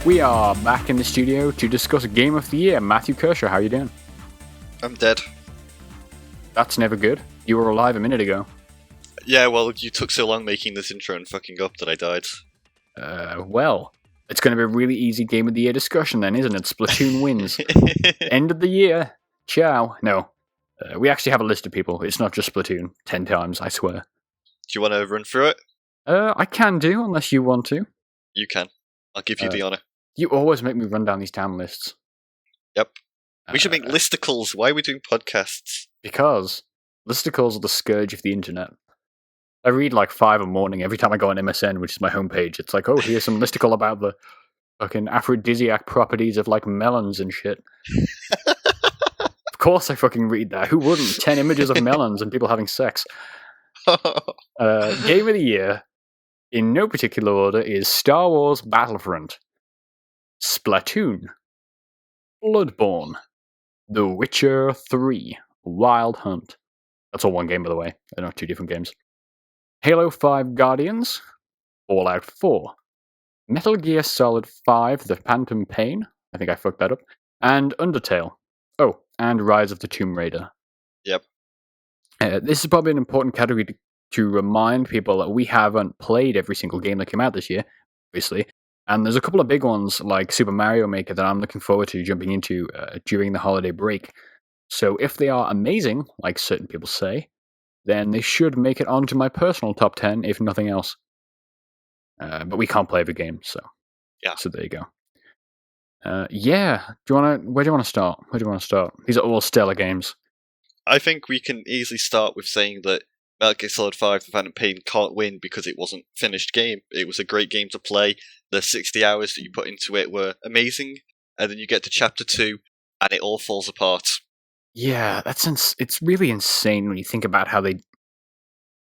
We are back in the studio to discuss Game of the Year. Matthew Kershaw, how you doing? I'm dead. That's never good. You were alive a minute ago. Yeah, well, you took so long making this intro and fucking up that I died. Well, it's going to be a really easy Game of the Year discussion then, isn't it? Splatoon wins. End of the year. Ciao. No. We actually have a list of people. It's not just Splatoon. 10 times, I swear. Do you want to run through it? I can do, unless you want to. You can. I'll give you the honour. You always make me run down these town lists. Yep. We should make listicles. Why are we doing podcasts? Because listicles are the scourge of the internet. I read like 5 a morning every time I go on MSN, which is my homepage. It's like, oh, here's some listicle about the fucking aphrodisiac properties of like melons and shit. Of course I fucking read that. Who wouldn't? 10 images of melons and people having sex. Game of the Year, in no particular order, is Star Wars Battlefront, Splatoon, Bloodborne, The Witcher 3, Wild Hunt. That's all one game, by the way. They're not 2 different games. Halo 5 Guardians, Fallout 4, Metal Gear Solid 5 The Phantom Pain, I think I fucked that up, and Undertale. Oh, and Rise of the Tomb Raider. Yep. This is probably an important category to remind people that we haven't played every single game that came out this year, obviously. And there's a couple of big ones like Super Mario Maker that I'm looking forward to jumping into during the holiday break. So if they are amazing, like certain people say, then they should make it onto my personal top 10, if nothing else. But we can't play every game, so yeah. So there you go. Yeah. Where do you want to start? These are all stellar games. I think we can easily start with saying that Metal Gear Solid 5 The Phantom Pain can't win because it wasn't a finished game. It was a great game to play. The 60 hours that you put into it were amazing, and then you get to Chapter 2, and it all falls apart. Yeah, it's really insane when you think about how they...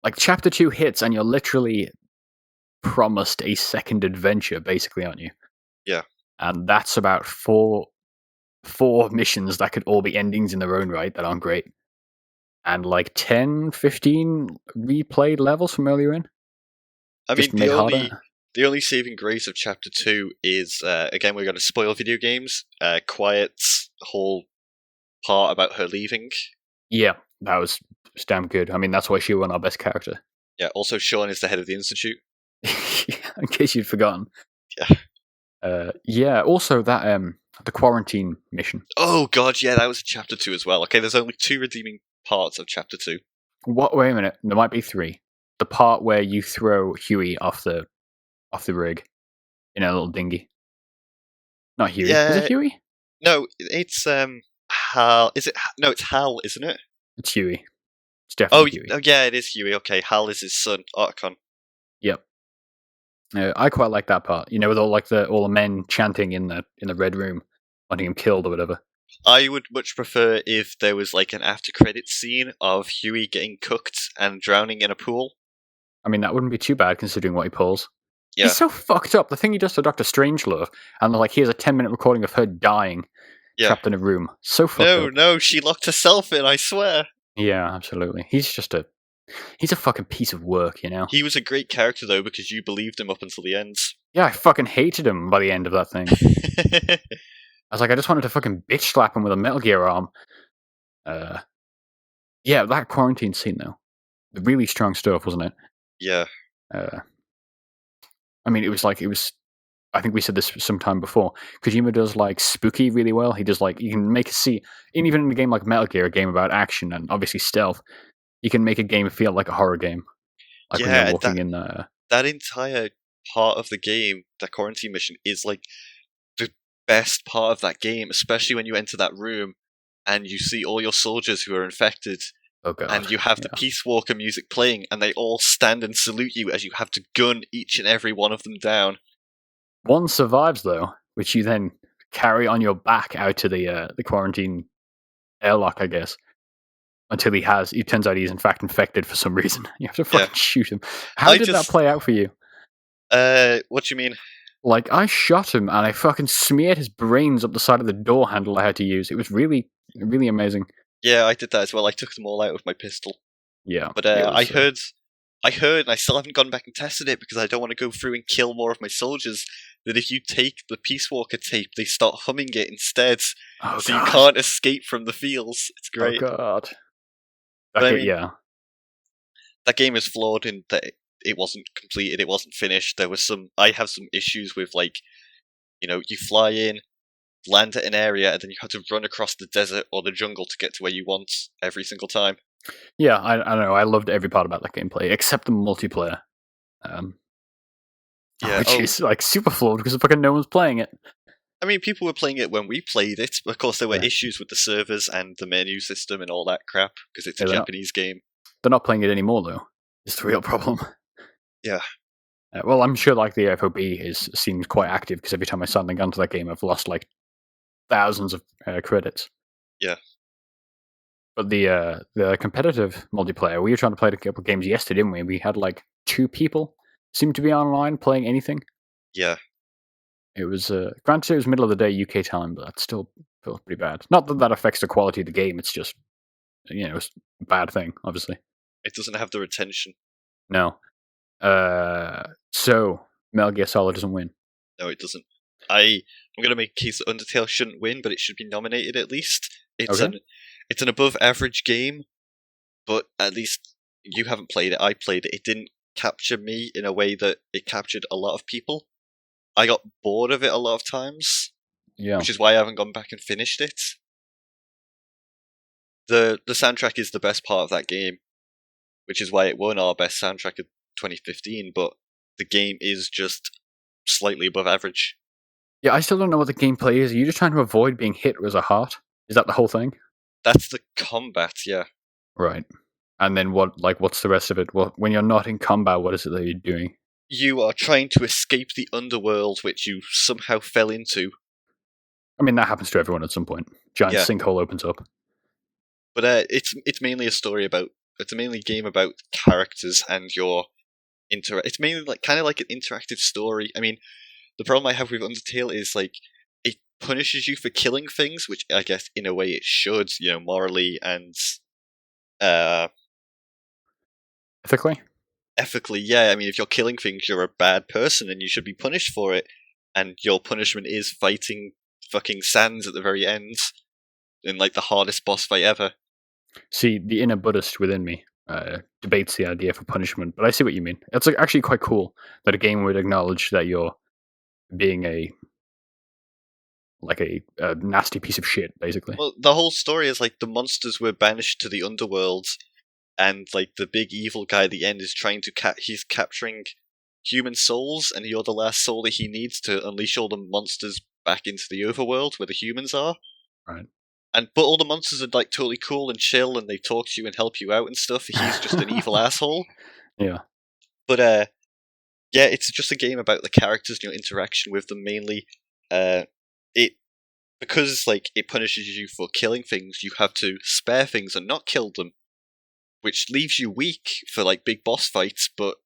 Like, Chapter 2 hits, and you're literally promised a second adventure, basically, aren't you? Yeah. And that's about four missions that could all be endings in their own right that aren't great. And like 10, 15 replayed levels from earlier in. I mean, the only saving grace of Chapter 2 is, again, we're going to spoil video games, Quiet's whole part about her leaving. Yeah, that was damn good. I mean, that's why she won our best character. Yeah, also Sean is the head of the Institute. In case you'd forgotten. Yeah. Yeah, also that, the quarantine mission. Oh god, yeah, that was Chapter 2 as well. Okay, there's only 2 redeeming parts of Chapter 2. What? Wait a minute, there might be 3. The part where you throw Huey off the rig in a little dinghy. Not Huey. Yeah, is it Huey? No, it's Hal. Is it? No, it's Hal, isn't it? It's Huey. It's definitely Huey. Oh yeah, it is Huey. Okay, Hal is his son, Archon. Yep. I quite like that part. You know, with all the men chanting in the red room, wanting him killed or whatever. I would much prefer if there was like an after credits scene of Huey getting cooked and drowning in a pool. I mean, that wouldn't be too bad considering what he pulls. Yeah. He's so fucked up. The thing he does to Dr. Strangelove, and like, here's a 10-minute recording of her dying, trapped in a room. So fucked up. No, she locked herself in, I swear. Yeah, absolutely. He's a fucking piece of work, you know? He was a great character, though, because you believed him up until the end. Yeah, I fucking hated him by the end of that thing. I was like, I just wanted to fucking bitch slap him with a Metal Gear arm. Yeah, that quarantine scene, though. Really strong stuff, wasn't it? Yeah. I mean, I think we said this sometime before. Kojima does, like, spooky really well. He does, like, you can make a scene, even in a game like Metal Gear, a game about action and obviously stealth, you can make a game feel like a horror game. Like when you're walking in there. That entire part of the game, that quarantine mission, is like the best part of that game, especially when you enter that room and you see all your soldiers who are infected. Oh god. And you have the Peace Walker music playing, and they all stand and salute you as you have to gun each and every one of them down. One survives, though, which you then carry on your back out to the quarantine airlock, I guess. Until it turns out he's in fact infected for some reason. You have to fucking shoot him. How did that play out for you? What do you mean? Like, I shot him and I fucking smeared his brains up the side of the door handle I had to use. It was really, really amazing. Yeah, I did that as well. I took them all out with my pistol. Yeah. But I heard I heard, and I still haven't gone back and tested it because I don't want to go through and kill more of my soldiers, that if you take the Peace Walker tape, they start humming it instead, Oh so you god. can't escape from the fields. It's Oh great. god. But I Okay, mean, yeah. that game is flawed in that it wasn't completed, it wasn't finished. I have some issues with, like, you fly in, land at an area, and then you have to run across the desert or the jungle to get to where you want every single time. Yeah, I don't know. I loved every part about that gameplay except the multiplayer, Yeah. which is like super flawed because fucking no one's playing it. I mean, people were playing it when we played it, but of course there were Yeah. issues with the servers and the menu system and all that crap because it's a Yeah, Japanese game. They're not playing it anymore though. It's the real problem. Yeah. Well, I'm sure like the FOB seems quite active because every time I suddenly got into that game, I've lost like thousands of credits. Yeah. But the competitive multiplayer, we were trying to play a couple of games yesterday, didn't we? We had like 2 people seem to be online playing anything. Yeah. It was granted it was middle of the day UK time, but that still feels pretty bad. Not that that affects the quality of the game. It's just it's a bad thing, obviously. It doesn't have the retention. No. So Metal Gear Solid doesn't win. No, it doesn't. I'm going to make a case that Undertale shouldn't win, but it should be nominated at least. It's an above average game, but at least you haven't played it. I played it. It didn't capture me in a way that it captured a lot of people. I got bored of it a lot of times, which is why I haven't gone back and finished it. The soundtrack is the best part of that game, which is why it won our best soundtrack of 2015, but the game is just slightly above average. Yeah, I still don't know what the gameplay is. Are you just trying to avoid being hit with a heart? Is that the whole thing? That's the combat, yeah. Right. And then what's the rest of it? Well, when you're not in combat, what is it that you're doing? You are trying to escape the underworld, which you somehow fell into. I mean, that happens to everyone at some point. Giant sinkhole opens up. But it's mainly it's a mainly game about characters and your it's mainly kind of like an interactive story. I mean, the problem I have with Undertale is like it punishes you for killing things, which I guess in a way it should, morally and ethically. Ethically, yeah. I mean, if you're killing things, you're a bad person and you should be punished for it. And your punishment is fighting fucking Sans at the very end in like the hardest boss fight ever. See, the inner Buddhist within me debates the idea for punishment, but I see what you mean. It's actually quite cool that a game would acknowledge that you're being a nasty piece of shit, basically. Well, the whole story is like the monsters were banished to the underworld, and like the big evil guy at the end is trying to he's capturing human souls, and you're the last soul that he needs to unleash all the monsters back into the overworld where the humans are. Right. But all the monsters are like totally cool and chill, and they talk to you and help you out and stuff. He's just an evil asshole. Yeah. But yeah, it's just a game about the characters and your interaction with them mainly. Because like it punishes you for killing things, you have to spare things and not kill them, which leaves you weak for like big boss fights. But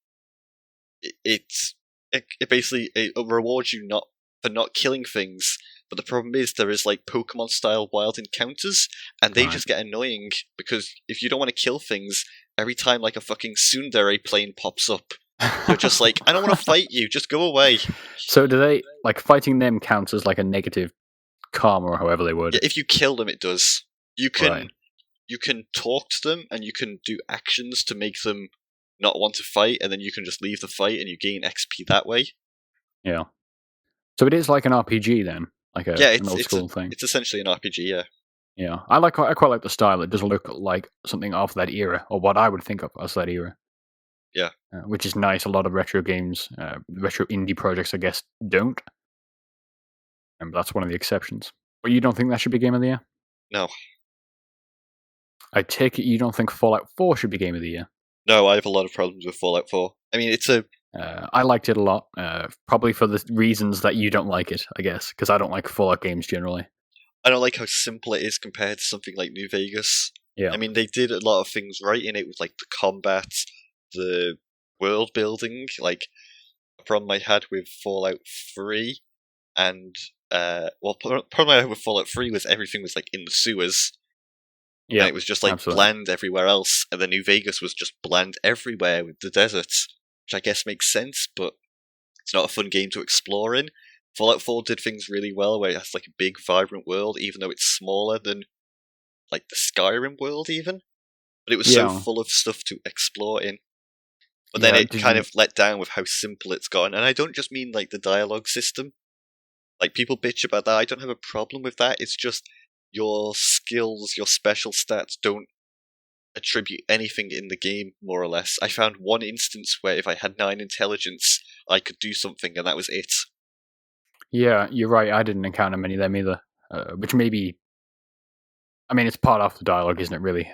it basically rewards you for not killing things. But the problem is there is like Pokemon style wild encounters, and they just get annoying because if you don't want to kill things, every time like a fucking tsundere plane pops up, you're just like, I don't want to fight you, just go away. So do they like fighting them counts as like a negative karma or however they would? Yeah, if you kill them, it does. You can talk to them and you can do actions to make them not want to fight, and then you can just leave the fight and you gain XP that way. Yeah. So it is like an RPG then, like an old school thing. It's essentially an RPG, yeah. Yeah, I quite like the style. It does look like something of that era, or what I would think of as that era. Yeah. Which is nice. A lot of retro games, retro indie projects, I guess, don't. And that's one of the exceptions. But you don't think that should be Game of the Year? No. I take it you don't think Fallout 4 should be Game of the Year? No, I have a lot of problems with Fallout 4. I mean, I liked it a lot, probably for the reasons that you don't like it, I guess, because I don't like Fallout games generally. I don't like how simple it is compared to something like New Vegas. Yeah. I mean, they did a lot of things right in it with like the combat, the world building. Like, a problem I had with Fallout 3, and problem I had with Fallout 3 was everything was like in the sewers. Yeah, and it was just like absolutely. bland everywhere else, and then New Vegas was just bland everywhere with the deserts, which I guess makes sense, but it's not a fun game to explore in. Fallout 4 did things really well, where it has like a big, vibrant world, even though it's smaller than like the Skyrim world, even. But it was so Yeah, full of stuff to explore in. But then yeah. it Did kind you? of let down with how simple it's gotten, and I don't just mean like the dialogue system. Like people bitch about that. I don't have a problem with that. It's just your skills, your special stats don't attribute anything in the game, more or less. I found one instance where if I had 9 intelligence, I could do something, and that was it. Yeah, you're right. I didn't encounter many of them either. Which maybe, I mean, it's part of the dialogue, isn't it? Really,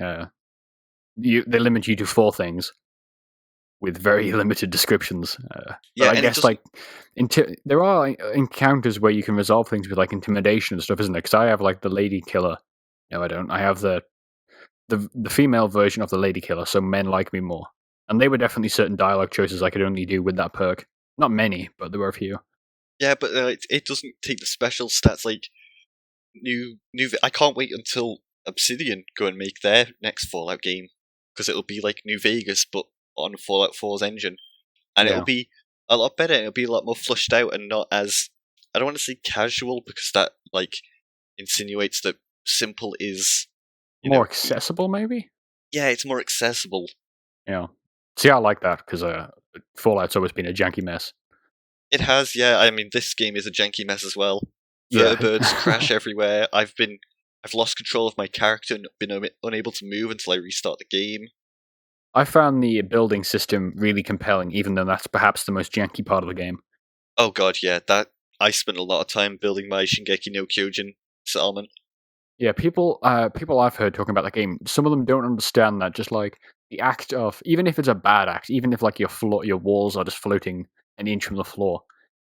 they limit you to 4 things with very limited descriptions. But Yeah, I and it guess doesn't. like, there are encounters where you can resolve things with like intimidation and stuff, isn't there? Because I have like the lady killer. No, I don't. I have the female version of the lady killer, so men like me more. And they were definitely certain dialogue choices I could only do with that perk. Not many, but there were a few. Yeah, but it doesn't take the special stats like new. I can't wait until Obsidian go and make their next Fallout game because it'll be like New Vegas but on Fallout 4's engine, and it'll Yeah, be a lot better. It'll be a lot more flushed out and not as, I don't want to say casual because that like insinuates that simple is, more accessible maybe. yeah, it's more accessible. Yeah. See, I like that because Fallout's always been a janky mess. It has, yeah. I mean, this game is a janky mess as well. Yeah. Vertibirds crash everywhere. I've lost control of my character and been unable to move until I restart the game. I found the building system really compelling, even though that's perhaps the most janky part of the game. Oh god, yeah, that I spent a lot of time building my Shingeki no Kyojin settlement. Yeah, people I've heard talking about that game, some of them don't understand that. Just like the act of, even if it's a bad act, even if like your walls are just floating an inch from the floor,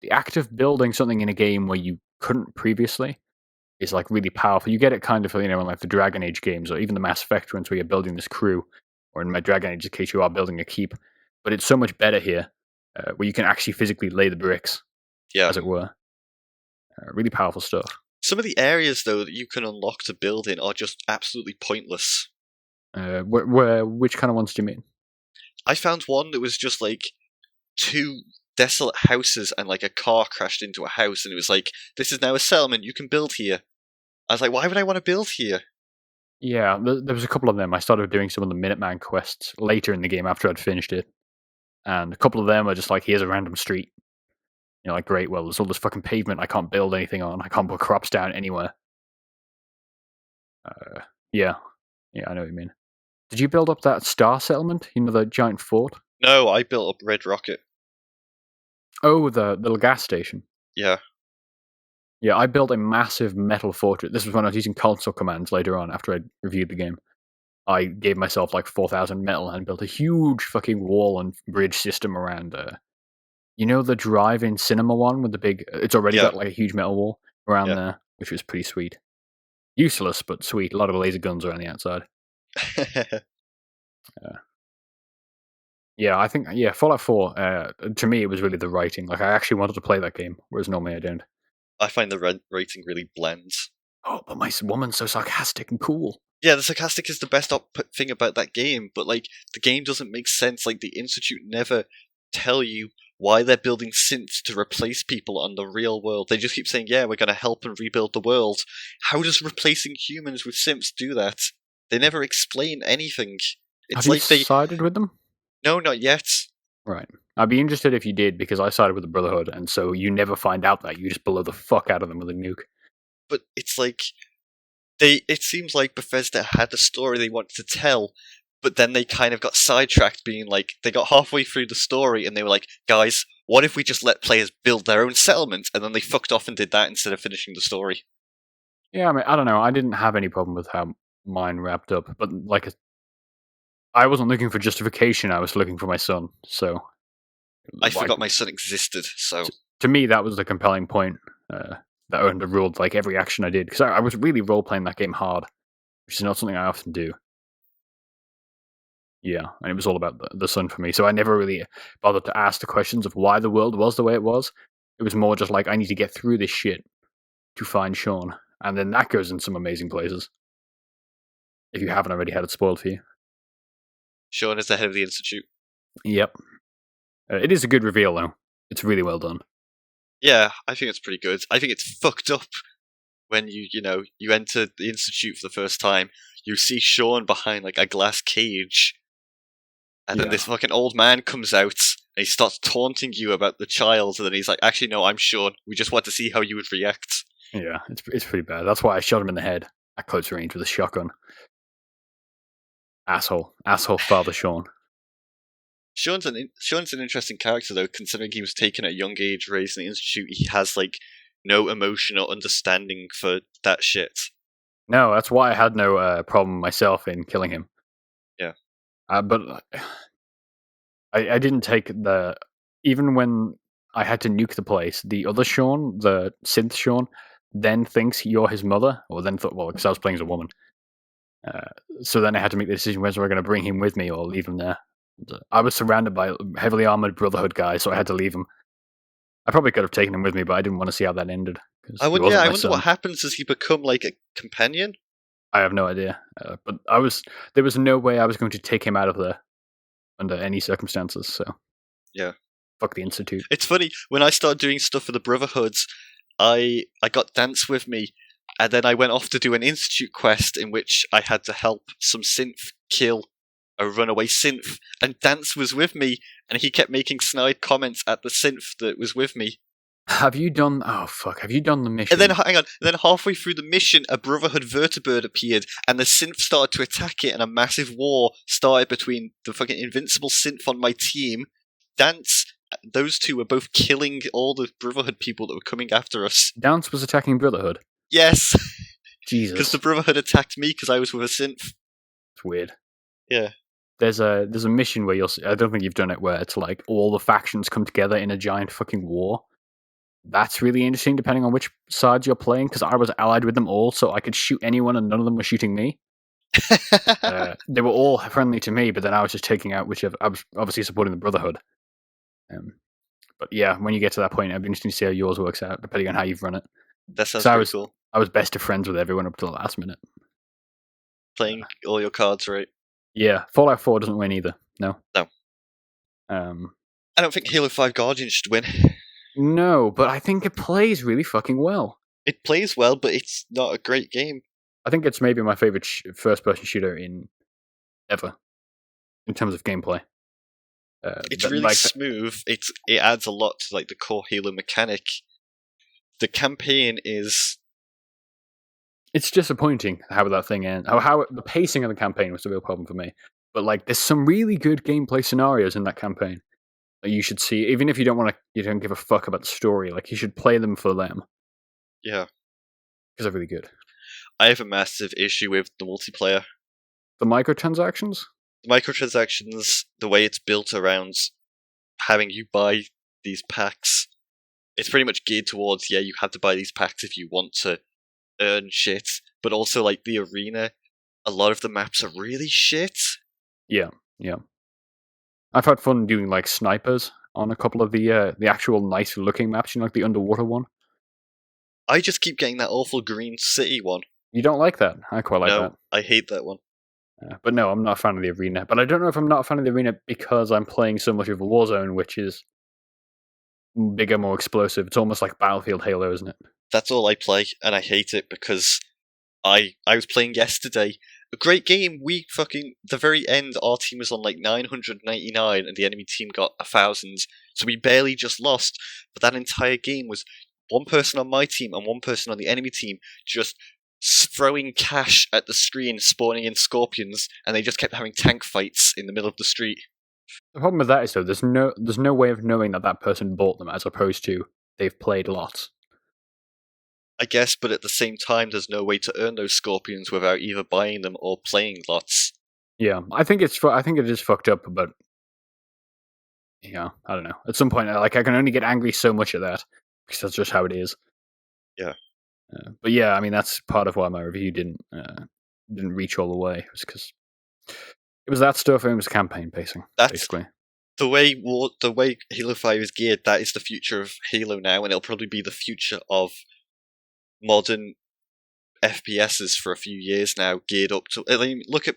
the act of building something in a game where you couldn't previously is like really powerful. You get it kind of, in like the Dragon Age games or even the Mass Effect ones where you're building this crew, or in my Dragon Age case, you are building a keep. But it's so much better here, where you can actually physically lay the bricks, Yeah. as it were. Really powerful stuff. Some of the areas though that you can unlock to build in are just absolutely pointless. Which kind of ones do you mean? I found one that was just like 2 desolate houses and like a car crashed into a house and it was like, this is now a settlement, you can build here. I was like, why would I want to build here? Yeah, there was a couple of them. I started doing some of the Minuteman quests later in the game after I'd finished it, and a couple of them are just like, here's a random street. Like, great, well, there's all this fucking pavement I can't build anything on. I can't put crops down anywhere. Yeah, I know what you mean. Did you build up that star settlement? The giant fort? No, I built up Red Rocket. Oh, the little gas station. Yeah. Yeah, I built a massive metal fortress. This was when I was using console commands later on after I reviewed the game. I gave myself like 4,000 metal and built a huge fucking wall and bridge system around. The drive-in cinema one with the big. It's already Yeah. got like a huge metal wall around Yeah. there, which was pretty sweet. Useless but sweet. A lot of laser guns around the outside. Yeah, I think Fallout 4. To me, it was really the writing. Like, I actually wanted to play that game, whereas normally I don't. I find the rating really blends. Oh, but my woman's so sarcastic and cool. Yeah, the sarcastic is the best thing about that game, but like the game doesn't make sense. Like the Institute never tell you why they're building synths to replace people on the real world. They just keep saying, "Yeah, we're going to help and rebuild the world." How does replacing humans with synths do that? They never explain anything. It's Have like you sided with them? No, not yet. Right. I'd be interested if you did, because I sided with the Brotherhood, and so you never find out that. You just blow the fuck out of them with a nuke. But it's like it seems like Bethesda had a story they wanted to tell, but then they kind of got sidetracked, being like, they got halfway through the story and they were like, guys, what if we just let players build their own settlement? And then they fucked off and did that instead of finishing the story. Yeah, I mean, I don't know. I didn't have any problem with how mine wrapped up, but like, I wasn't looking for justification. I was looking for my son. So I forgot my son existed, so to me, that was the compelling point that overruled like every action I did, because I was really role playing that game hard, which is not something I often do. Yeah, and it was all about the son for me. So I never really bothered to ask the questions of why the world was the way it was. It was more just like, I need to get through this shit to find Sean, and then that goes in some amazing places. if you haven't already had it spoiled for you. Sean is the head of the Institute. Yep. It is a good reveal, though. It's really well done. Yeah, I think it's pretty good. I think it's fucked up when you enter the Institute for the first time. You see Sean behind like a glass cage, and then this fucking old man comes out and he starts taunting you about the child, and then he's like, "Actually, no, I'm Sean. We just want to see how you would react." Yeah, it's pretty bad. That's why I shot him in the head at close range with a shotgun. Asshole father Sean. Sean's an interesting character though, considering he was taken at a young age, raised in the Institute. He has like no emotional understanding for that shit. No, that's why I had no problem myself in killing him. Yeah. But I didn't take the... Even when I had to nuke the place, the other Sean, the synth Sean, then thinks you're his mother, or then thought, well, because I was playing as a woman. So then I had to make the decision whether I was going to bring him with me or leave him there. I was surrounded by heavily armored Brotherhood guys, so I had to leave him. I probably could have taken him with me, but I didn't want to see how that ended. I wonder what happens. Does he become like a companion? I have no idea. But there was no way I was going to take him out of there under any circumstances. So yeah, fuck the Institute. It's funny when I started doing stuff for the Brotherhoods. I got Dance with me, and then I went off to do an Institute quest in which I had to help some synth kill a runaway synth, and Dance was with me, and he kept making snide comments at the synth that was with me. Have you done... Oh, fuck. Have you done the mission? And then, hang on, and then halfway through the mission, a Brotherhood vertibird appeared, and the synth started to attack it, and a massive war started between the fucking invincible synth on my team, Dance. Those two were both killing all the Brotherhood people that were coming after us. Dance was attacking Brotherhood? Yes. Jesus. Because the Brotherhood attacked me because I was with a synth. It's weird. Yeah. There's a mission where I don't think you've done it, where it's like all the factions come together in a giant fucking war. That's really interesting, depending on which side you're playing, because I was allied with them all, so I could shoot anyone and none of them were shooting me. They were all friendly to me, but then I was just taking out whichever... I was obviously supporting the Brotherhood. But yeah, when you get to that point, it'd be interesting to see how yours works out, depending on how you've run it. That sounds pretty cool. I was best of friends with everyone up to the last minute. Playing all your cards right. Yeah, Fallout 4 doesn't win either. No. No. I don't think Halo 5 Guardian should win. No, but I think it plays really fucking well. It plays well, but it's not a great game. I think it's maybe my favorite first-person shooter ever, in terms of gameplay. It's really smooth. It adds a lot to like the core Halo mechanic. The campaign is... It's disappointing how that thing ends. How the pacing of the campaign was the real problem for me. But like, there's some really good gameplay scenarios in that campaign that you should see, even if you don't give a fuck about the story. Like, you should play them for them. Yeah, because they're really good. I have a massive issue with the multiplayer. The microtransactions? The microtransactions, the way it's built around having you buy these packs, it's pretty much geared towards, yeah, you have to buy these packs if you want to earn shit, but also like the arena, a lot of the maps are really shit. Yeah. I've had fun doing like snipers on a couple of the actual nice looking maps, like the underwater one. I just keep getting that awful green city one. You don't like that? I quite like that. No, I hate that one. But no, I'm not a fan of the arena. But I don't know if I'm not a fan of the arena because I'm playing so much of Warzone, which is bigger, more explosive. It's almost like Battlefield Halo, isn't it? That's all I play, and I hate it because I was playing yesterday. A great game. The very end, our team was on like 999 and the enemy team got 1,000. So we barely just lost. But that entire game was one person on my team and one person on the enemy team just throwing cash at the screen, spawning in scorpions, and they just kept having tank fights in the middle of the street. The problem with that is, though, there's no way of knowing that person bought them, as opposed to they've played lots. I guess, but at the same time, there's no way to earn those scorpions without either buying them or playing lots. Yeah, I think it is fucked up, but yeah, I don't know. At some point, I can only get angry so much at that because that's just how it is. Yeah. But yeah, I mean that's part of why my review didn't reach all the way. It was because it was that stuff and it was campaign pacing. Basically. The way Halo 5 is geared, that is the future of Halo now, and it'll probably be the future of modern FPSs for a few years now, geared up to. I mean, look at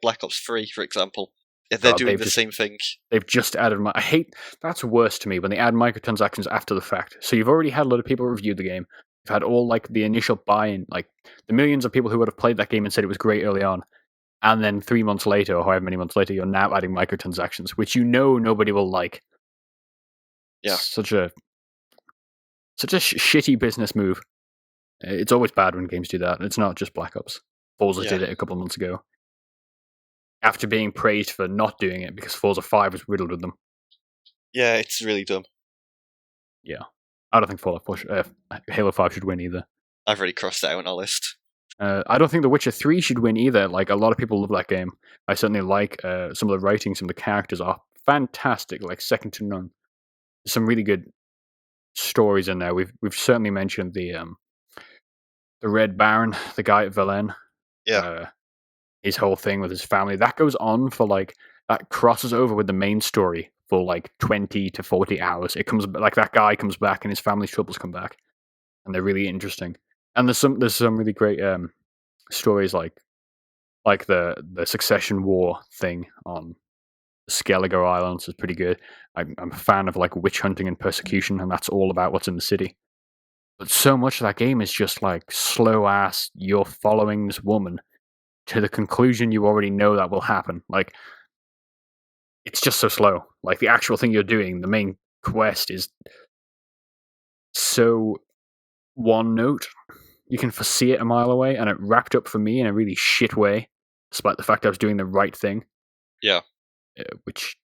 Black Ops 3, for example. They're God, doing the same thing. They've just added. I hate that's worse to me when they add microtransactions after the fact. So you've already had a lot of people review the game. You've had all like the initial buy-in, like the millions of people who would have played that game and said it was great early on, and then 3 months later, or however many months later, you're now adding microtransactions, which you know nobody will like. Yeah. Such a shitty business move. It's always bad when games do that. It's not just Black Ops. Forza did it a couple of months ago. After being praised for not doing it because Forza 5 was riddled with them. Yeah, it's really dumb. Yeah. I don't think Halo 5 should win either. I've already crossed that out on our list. I don't think The Witcher 3 should win either. Like, a lot of people love that game. I certainly like some of the writing, some of the characters are fantastic, like second to none. There's some really good stories in there. We've certainly mentioned the Red Baron, the guy at Velen. Yeah. His whole thing with his family. That goes on for like, that crosses over with the main story for like 20 to 40 hours. It comes like that guy comes back and his family's troubles come back. And they're really interesting. And there's some really great stories like the Succession War thing on Skellige Islands is pretty good. I'm a fan of like witch hunting and persecution, and that's all about what's in the city. But so much of that game is just like slow ass. You're following this woman to the conclusion you already know that will happen. Like, it's just so slow. Like, the actual thing you're doing, the main quest, is so one note. You can foresee it a mile away, and it wrapped up for me in a really shit way, despite the fact I was doing the right thing. Yeah. Which,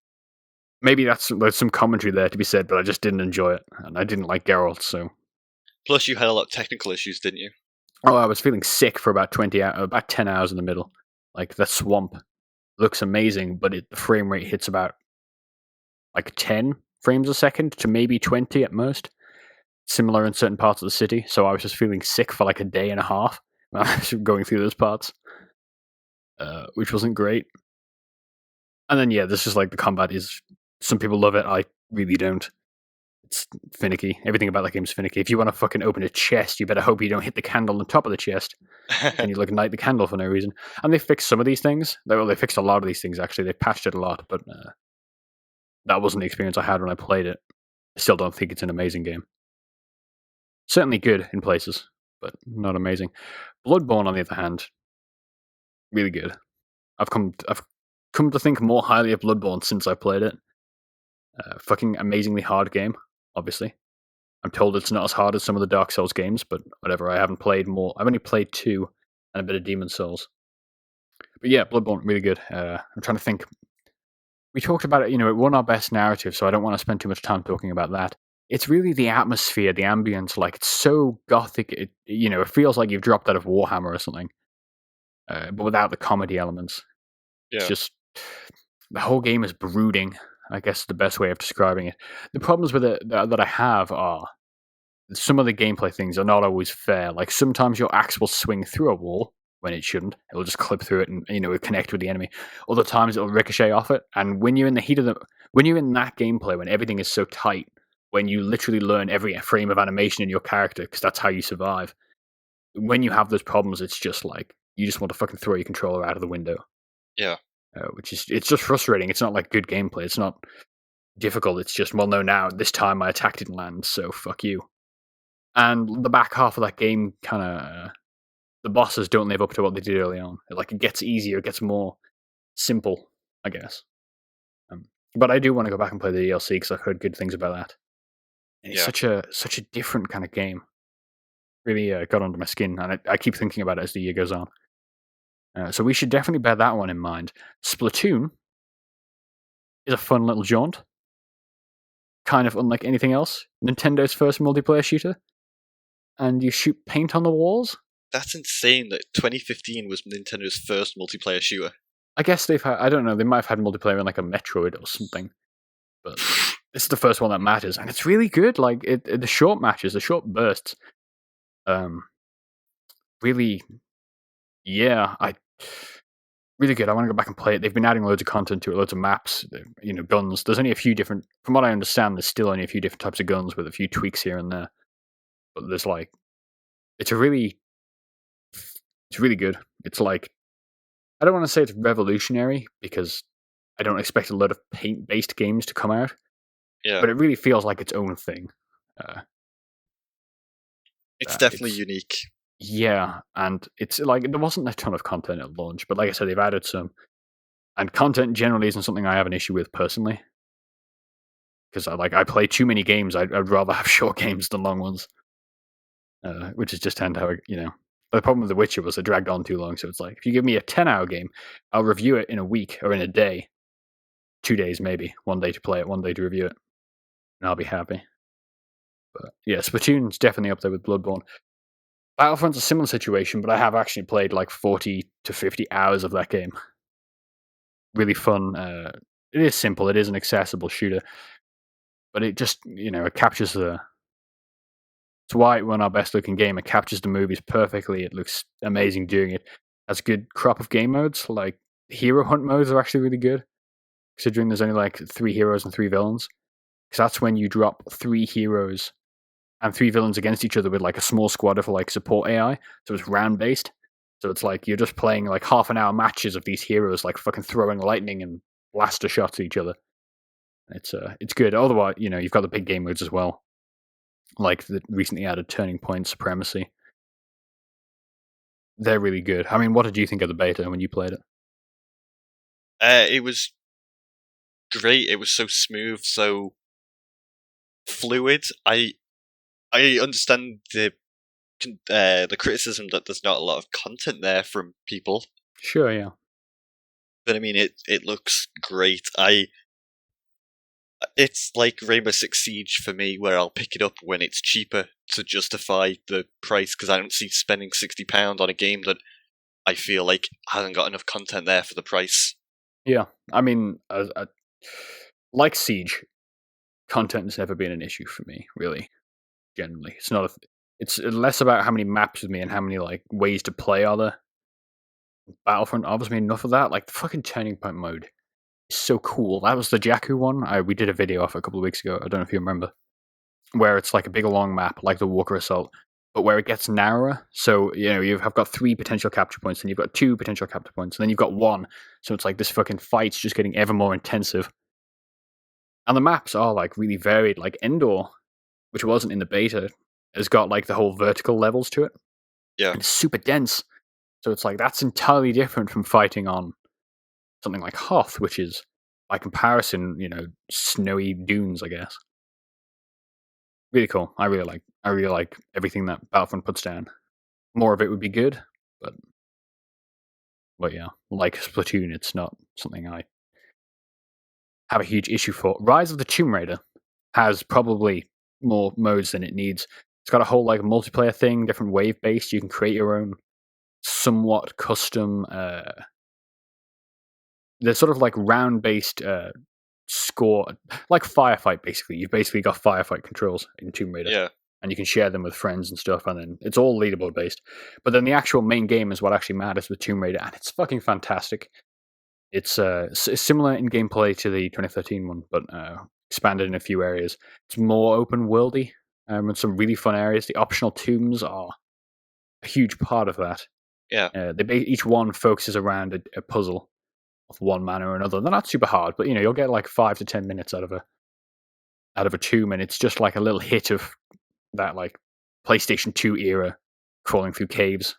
maybe there's some commentary there to be said, but I just didn't enjoy it, and I didn't like Geralt, so... Plus, you had a lot of technical issues, didn't you? Oh, I was feeling sick for about 10 hours in the middle. Like, the swamp looks amazing, but the frame rate hits about, like, 10 frames a second to maybe 20 at most. Similar in certain parts of the city, so I was just feeling sick for like a day and a half when I was going through those parts, which wasn't great. And then, yeah, this is like the combat is... Some people love it, I really don't. It's finicky. Everything about that game is finicky. If you want to fucking open a chest, you better hope you don't hit the candle on top of the chest. And you like ignite the candle for no reason. And they fixed some of these things. They fixed a lot of these things, actually. They patched it a lot, but that wasn't the experience I had when I played it. I still don't think it's an amazing game. Certainly good in places, but not amazing. Bloodborne, on the other hand, really good. I've come to think more highly of Bloodborne since I played it. Fucking amazingly hard game, obviously. I'm told it's not as hard as some of the Dark Souls games, but whatever. I haven't played more. I've only played 2 and a bit of Demon Souls. But yeah, Bloodborne, really good. I'm trying to think. We talked about it, it won our best narrative, so I don't want to spend too much time talking about that. It's really the atmosphere, the ambience. Like, it's so gothic. It feels like you've dropped out of Warhammer or something, but without the comedy elements. Yeah. It's just the whole game is brooding. I guess the best way of describing it. The problems with it that I have are some of the gameplay things are not always fair. Like, sometimes your axe will swing through a wall when it shouldn't. It'll just clip through it and it'll connect with the enemy. Other times it'll ricochet off it. And when you're in the heat of when you're in that gameplay, when everything is so tight, when you literally learn every frame of animation in your character, because that's how you survive, when you have those problems, it's just like, you just want to fucking throw your controller out of the window. Yeah. It's just frustrating. It's not like good gameplay. It's not difficult. It's just, well, no, now, this time my attack didn't land, so fuck you. And the back half of that game kind of... the bosses don't live up to what they did early on. Like, it gets easier, it gets more simple, I guess. But I do want to go back and play the DLC, because I've heard good things about that. And it's such a different kind of game. Really got under my skin, and I keep thinking about it as the year goes on. So we should definitely bear that one in mind. Splatoon is a fun little jaunt. Kind of unlike anything else. Nintendo's first multiplayer shooter. And you shoot paint on the walls? That's insane that 2015 was Nintendo's first multiplayer shooter. I guess they've had... I don't know, they might have had multiplayer in like a Metroid or something. But this is the first one that matters. And it's really good. Like, the short matches, the short bursts... really... Yeah, really good. I want to go back and play it. They've been adding loads of content to it, loads of maps, guns. There's only a few different... From what I understand, there's still only a few different types of guns with a few tweaks here and there. But there's like... It's a really It's really good. It's like, I don't want to say it's revolutionary because I don't expect a lot of paint-based games to come out, Yeah, but it really feels like its own thing. Uh, it's definitely it's unique. Yeah, and it's like there wasn't a ton of content at launch, but like I said, they've added some, and content generally isn't something I have an issue with personally because I play too many games. I'd rather have short games than long ones, which is just tend how The problem with The Witcher was it dragged on too long, so it's like if you give me a 10-hour game, I'll review it in a week or in a day, 2 days maybe, 1 day to play it, 1 day to review it, and I'll be happy. But yeah, Splatoon's definitely up there with Bloodborne. Battlefront's a similar situation, but I have actually played like 40 to 50 hours of that game. Really fun. It is simple. It is an accessible shooter, but it just it captures the. It's why it won our best looking game. It captures the movies perfectly. It looks amazing doing it. Has a good crop of game modes. Like hero hunt modes are actually really good, considering there's only like 3 heroes and 3 villains. Because that's when you drop 3 heroes and 3 villains against each other with like a small squad of like support AI. So it's round based. So it's like you're just playing like half an hour matches of these heroes like fucking throwing lightning and blaster shots at each other. It's good. Otherwise, you've got the big game modes as well, like the recently added Turning Point, Supremacy. They're really good. I mean, what did you think of the beta when you played it? It was great. It was so smooth, so fluid. I understand the criticism that there's not a lot of content there from people, Sure, yeah. but I mean it looks great. It's like Rainbow Six Siege for me, where I'll pick it up when it's cheaper to justify the price because I don't see spending £60 on a game that I feel like hasn't got enough content there for the price. Yeah, I mean, like Siege, content has never been an issue for me, really. Generally, it's not. It's less about how many maps with me and how many like ways to play are there. Battlefront obviously enough of that. Like the fucking Turning Point mode is so cool. That was the Jakku one. We did a video off a couple of weeks ago. I don't know if you remember, where it's like a big long map, like the Walker Assault, but where it gets narrower. So you have got 3 potential capture points, and you've got 2 potential capture points, and then you've got 1. So it's like this fucking fight's just getting ever more intensive. And the maps are like really varied. Like Endor, which wasn't in the beta, has got like the whole vertical levels to it, Yeah, and it's super dense. So it's like that's entirely different from fighting on something like Hoth, which is by comparison, snowy dunes, I guess. Really cool. I really like everything that Battlefront puts down. More of it would be good, but yeah, like Splatoon, it's not something I have a huge issue for. Rise of the Tomb Raider has probably more modes than it needs. It's got a whole like multiplayer thing, different wave based. You can create your own somewhat custom. They're sort of like round based score, like firefight. Basically, you've basically got firefight controls in Tomb Raider. yeah, And you can share them with friends and stuff, and then it's all leaderboard based. But then the actual main game is what actually matters with Tomb Raider, and it's fucking fantastic. It's similar in gameplay to the 2013 one, but expanded in a few areas. It's more open worldy, and some really fun areas. The optional tombs are a huge part of that. yeah, Each one focuses around a puzzle of one manner or another. They're not super hard, but you'll get like 5 to 10 minutes out of a tomb, and it's just like a little hit of that like PlayStation 2 era crawling through caves.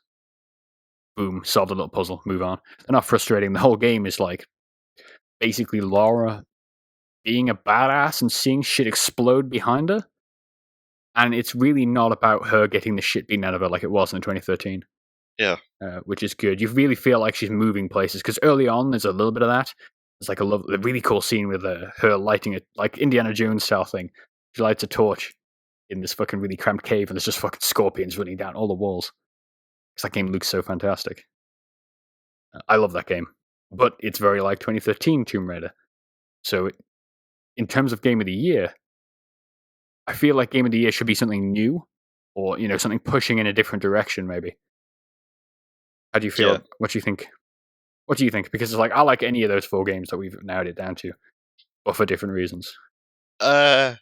Boom, solved a little puzzle, move on. They're not frustrating. The whole game is like basically Laura being a badass and seeing shit explode behind her. And it's really not about her getting the shit beaten out of her like it was in 2013. yeah, Which is good. You really feel like she's moving places because early on there's a little bit of that. It's like a really cool scene with her lighting it, like Indiana Jones style thing. She lights a torch in this fucking really cramped cave, and there's just fucking scorpions running down all the walls. Because that game looks so fantastic. I love that game, but it's very like 2013 Tomb Raider. So, in terms of Game of the Year, I feel like Game of the Year should be something new, or something pushing in a different direction. Maybe. How do you feel? yeah. What do you think? What do you think? Because it's like I like any of those 4 games that we've narrowed it down to, but for different reasons. I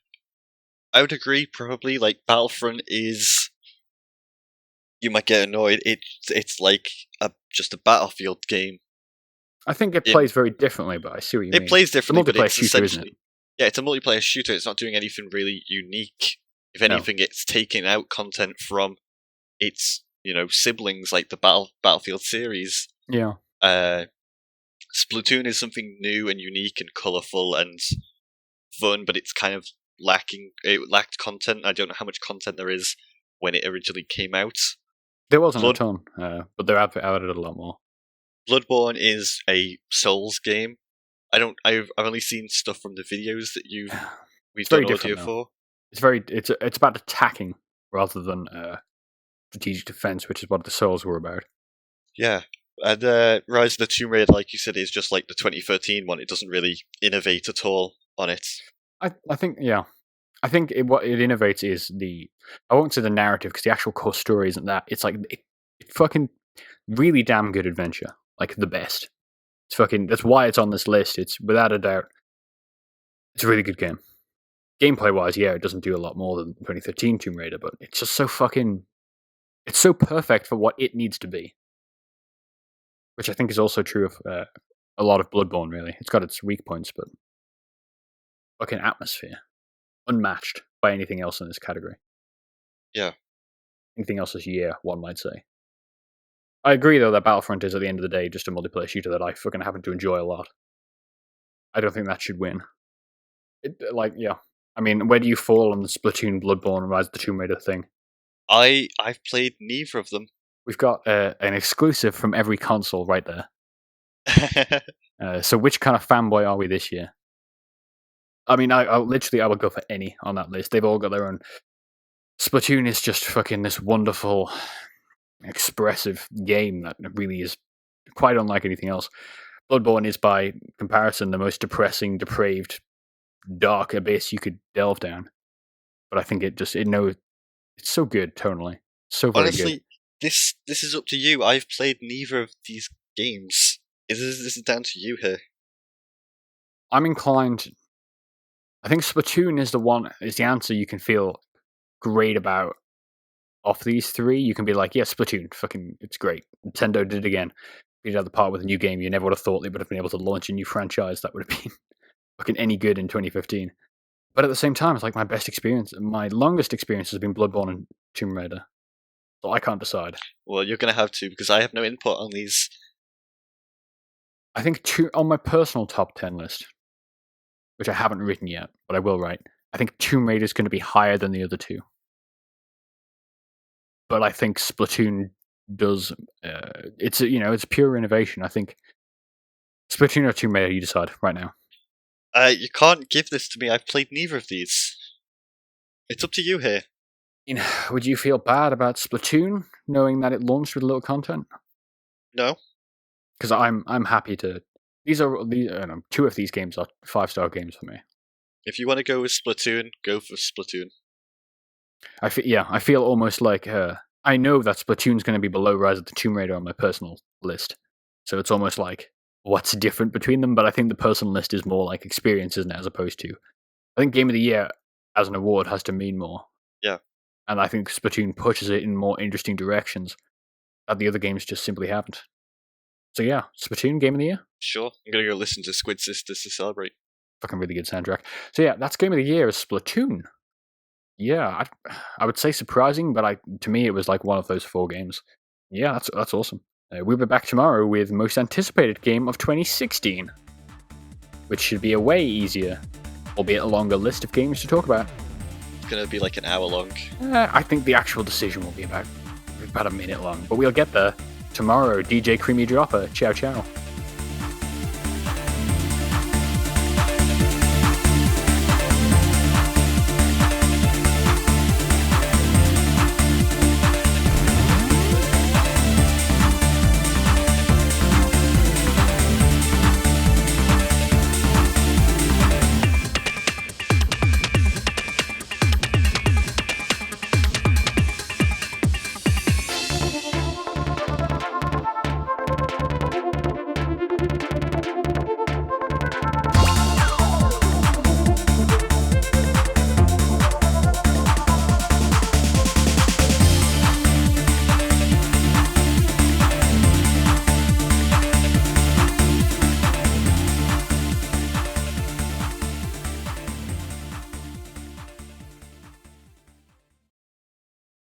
would agree. Probably like Battlefront is you might get annoyed. It's like just a Battlefield game. I think it plays very differently, but I see what you mean. It plays differently, but it's shooter, essentially it's a multiplayer shooter. It's not doing anything really unique. If anything, it's taking out content from its siblings like the Battlefield series. Yeah. Splatoon is something new and unique and colourful and fun, but it's kind of lacking. It lacked content. I don't know how much content there is when it originally came out. There wasn't a ton, but they're added a lot more. Bloodborne is a Souls game. I've only seen stuff from the videos that we've done audio for. It's about attacking rather than strategic defense, which is what the Souls were about. Yeah, and Rise of the Tomb Raider, like you said, is just like the 2013 one. It doesn't really innovate at all on it. I think what it innovates is I won't say the narrative, because the actual core story isn't that. It's like it fucking really damn good adventure, like the best. It's fucking, that's why it's on this list. It's without a doubt, it's a really good game. Gameplay wise, yeah, it doesn't do a lot more than 2013 Tomb Raider, but it's just so fucking, it's so perfect for what it needs to be. Which I think is also true of a lot of Bloodborne, really. It's got its weak points, but fucking atmosphere. Unmatched by anything else in this category. Yeah. Anything else is one might say. I agree, though, that Battlefront is, at the end of the day, just a multiplayer shooter that I fucking happen to enjoy a lot. I don't think that should win. I mean, where do you fall on the Splatoon, Bloodborne, Rise of the Tomb Raider thing? I've played neither of them. We've got an exclusive from every console right there. So which kind of fanboy are we this year? I mean, I would go for any on that list. They've all got their own. Splatoon is just fucking this wonderful, expressive game that really is quite unlike anything else. Bloodborne is, by comparison, the most depressing, depraved, dark abyss you could delve down. But I think it's so good tonally. So very Honestly, good. This is up to you. I've played neither of these games. This is down to you here. I'm inclined. I think Splatoon is the answer you can feel great about. Off these three, you can be like, yeah, Splatoon, fucking, it's great. Nintendo did it again. Beat it out the park with a new game. You never would have thought they would have been able to launch a new franchise that would have been fucking any good in 2015. But at the same time, it's like my best experience. My longest experience has been Bloodborne and Tomb Raider. So I can't decide. Well, you're going to have to, because I have no input on these. I think on my personal top 10 list, which I haven't written yet, but I will write, I think Tomb Raider is going to be higher than the other two. But I think Splatoon does. It's pure innovation. I think Splatoon or Tomb Raider, you decide right now. You can't give this to me. I've played neither of these. It's up to you here. Would you feel bad about Splatoon knowing that it launched with little content? No, because I'm happy to. Two of these games are 5-star games for me. If you want to go with Splatoon, go for Splatoon. I feel almost like I know that Splatoon's going to be below Rise of the Tomb Raider on my personal list, so it's almost like what's different between them. But I think the personal list is more like experience, isn't it, as opposed to. I think Game of the Year as an award has to mean more. Yeah, and I think Splatoon pushes it in more interesting directions that the other games just simply haven't. So yeah, Splatoon Game of the Year. Sure, I'm gonna go listen to Squid Sisters to celebrate. Fucking really good soundtrack. So yeah, that's Game of the Year is Splatoon. Yeah, I would say surprising, but to me it was like one of those 4 games. Yeah, that's awesome. We'll be back tomorrow with most anticipated game of 2016, which should be a way easier, albeit a longer list of games to talk about. It's gonna be like an hour long. I think the actual decision will be about a minute long, but we'll get there tomorrow. DJ Creamy Dropper. Ciao, ciao.